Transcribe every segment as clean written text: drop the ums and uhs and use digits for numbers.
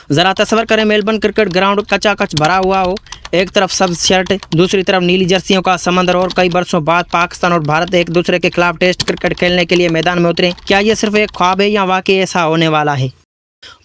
ज़रा तस्वर करें, मेलबर्न क्रिकेट ग्राउंड कचाकच भरा हुआ हो। एक तरफ सब्ज शर्ट, दूसरी तरफ नीली जर्सियों का समंदर और कई वर्षों बाद पाकिस्तान और भारत एक दूसरे के खिलाफ टेस्ट क्रिकेट खेलने के लिए मैदान में उतरे। क्या ये सिर्फ एक ख्वाब है या वाकई ऐसा होने वाला है?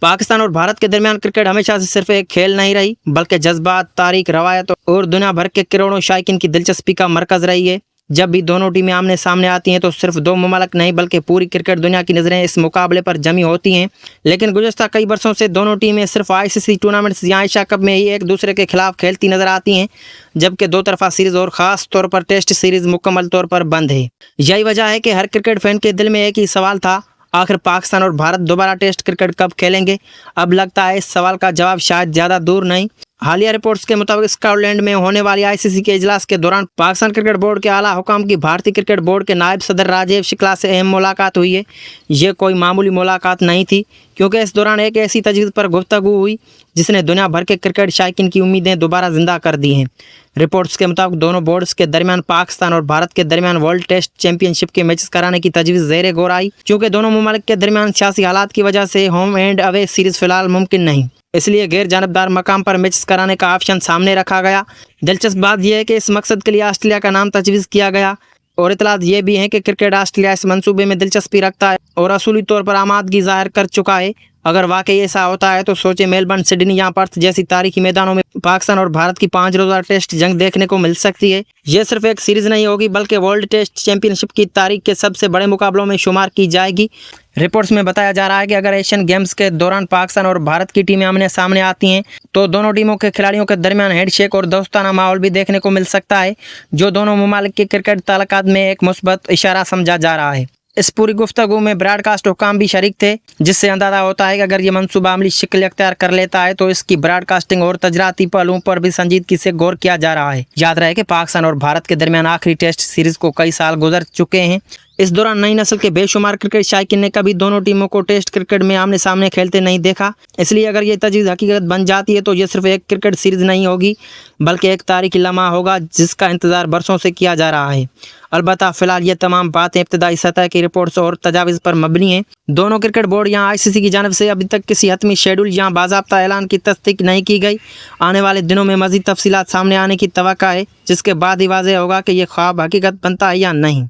पाकिस्तान और भारत के दरमियान क्रिकेट हमेशा से सिर्फ एक खेल नहीं रही, बल्कि जज्बात, तारीख, रवायत और दुनिया भर के करोड़ों शायकीन की दिलचस्पी का मरकज़ रही है। जब भी दोनों टीमें आमने सामने आती हैं तो सिर्फ दो ममालिक नहीं बल्कि पूरी क्रिकेट दुनिया की नज़रें इस मुकाबले पर जमी होती हैं। लेकिन गुज़श्ता कई वर्षों से दोनों टीमें सिर्फ आईसीसी टूर्नामेंट्स या एशिया कप में ही एक दूसरे के खिलाफ खेलती नजर आती हैं, जबकि दो तरफा सीरीज़ और ख़ास तौर पर टेस्ट सीरीज़ मुकम्मल तौर पर बंद है। यही वजह है कि हर क्रिकेट फैन के दिल में एक ही सवाल था, आखिर पाकिस्तान और भारत दोबारा टेस्ट क्रिकेट कब खेलेंगे? अब लगता है इस सवाल का जवाब शायद ज़्यादा दूर नहीं। हालिया रिपोर्ट्स के मुताबिक स्कॉटलैंड में होने वाली आईसीसी के इजलास के दौरान पाकिस्तान क्रिकेट बोर्ड के आला हुकाम की भारतीय क्रिकेट बोर्ड के नायब सदर राजीव शुक्ला से अहम मुलाकात हुई है। ये कोई मामूली मुलाकात नहीं थी, क्योंकि इस दौरान एक ऐसी तजवीज़ पर गुफ्तगू हुई जिसने दुनिया भर के क्रिकेट शायकीन की उम्मीदें दोबारा जिंदा कर दी हैं। रिपोर्ट्स के मुताबिक दोनों बोर्ड्स के दरमियान पाकिस्तान और भारत के दरमियान वर्ल्ड टेस्ट चैंपियनशिप के मैचेस कराने की तजवीज़ ज़ेरे गौर आई, क्योंकि दोनों ममालिक के दरमियान सियासी हालात की वजह से होम एंड अवे सीरीज़ फिलहाल मुमकिन नहीं, इसलिए गैर जानबदार मकाम पर मैचेस कराने का ऑप्शन सामने रखा गया। दिलचस्प बात यह है कि इस मकसद के लिए ऑस्ट्रेलिया का नाम तजवीज़ किया गया और इतलात ये भी हैं कि क्रिकेट ऑस्ट्रेलिया इस मंसूबे में दिलचस्पी रखता है और असूली तौर पर आमादगी ज़ाहिर कर चुका है। अगर वाकई ऐसा होता है तो सोचे मेलबर्न, सिडनी या पर्थ जैसी तारीखी मैदानों में पाकिस्तान और भारत की 5 रोज़ा टेस्ट जंग देखने को मिल सकती है। यह सिर्फ एक सीरीज़ नहीं होगी बल्कि वर्ल्ड टेस्ट चैंपियनशिप की तारीख के सबसे बड़े मुकाबलों में शुमार की जाएगी। रिपोर्ट्स में बताया जा रहा है कि अगर एशियन गेम्स के दौरान पाकिस्तान और भारत की टीमें आमने सामने आती हैं तो दोनों टीमों के खिलाड़ियों के दरमियान हैंडशेक और दोस्ताना माहौल भी देखने को मिल सकता है, जो दोनों ममालिक के क्रिकेट ताल्लुकात में एक मुस्बत इशारा समझा जा रहा है। इस पूरी गुफ्तगू में ब्रॉडकास्ट हुकाम भी शरीक थे, जिससे अंदाजा होता है कि अगर ये मंसूबा अमली शक्ल अख्तियार कर लेता है तो इसकी ब्रॉडकास्टिंग और तजराती पहलुओं पर भी संजीदगी से गौर किया जा रहा है। याद रहे कि पाकिस्तान और भारत के दरमियान आखिरी टेस्ट सीरीज़ को कई साल गुजर चुके हैं। इस दौरान नई नस्ल के बेशुमार क्रिकेट शायकीन ने कभी दोनों टीमों को टेस्ट क्रिकेट में आमने सामने खेलते नहीं देखा। इसलिए अगर ये तजवीज़ हकीकत बन जाती है तो ये सिर्फ एक क्रिकेट सीरीज़ नहीं होगी बल्कि एक तारीखी लम्हा होगा जिसका इंतज़ार बरसों से किया जा रहा है। अलबत्ता फ़िलहाल ये तमाम बातें इब्तदाई सतह की रिपोर्ट्स और तजावीज़ पर मबनी हैं। दोनों क्रिकेट बोर्ड या आईसीसी की जानिब से अभी तक किसी हतमी शेड्यूल या बाज़ाब्ता ऐलान की तस्दीक नहीं की गई। आने वाले दिनों में मज़ीद तफसीलात सामने आने की तवक्का है, जिसके बाद ही वाज़ेह होगा कि ये ख्वाब हकीकत बनता है या नहीं।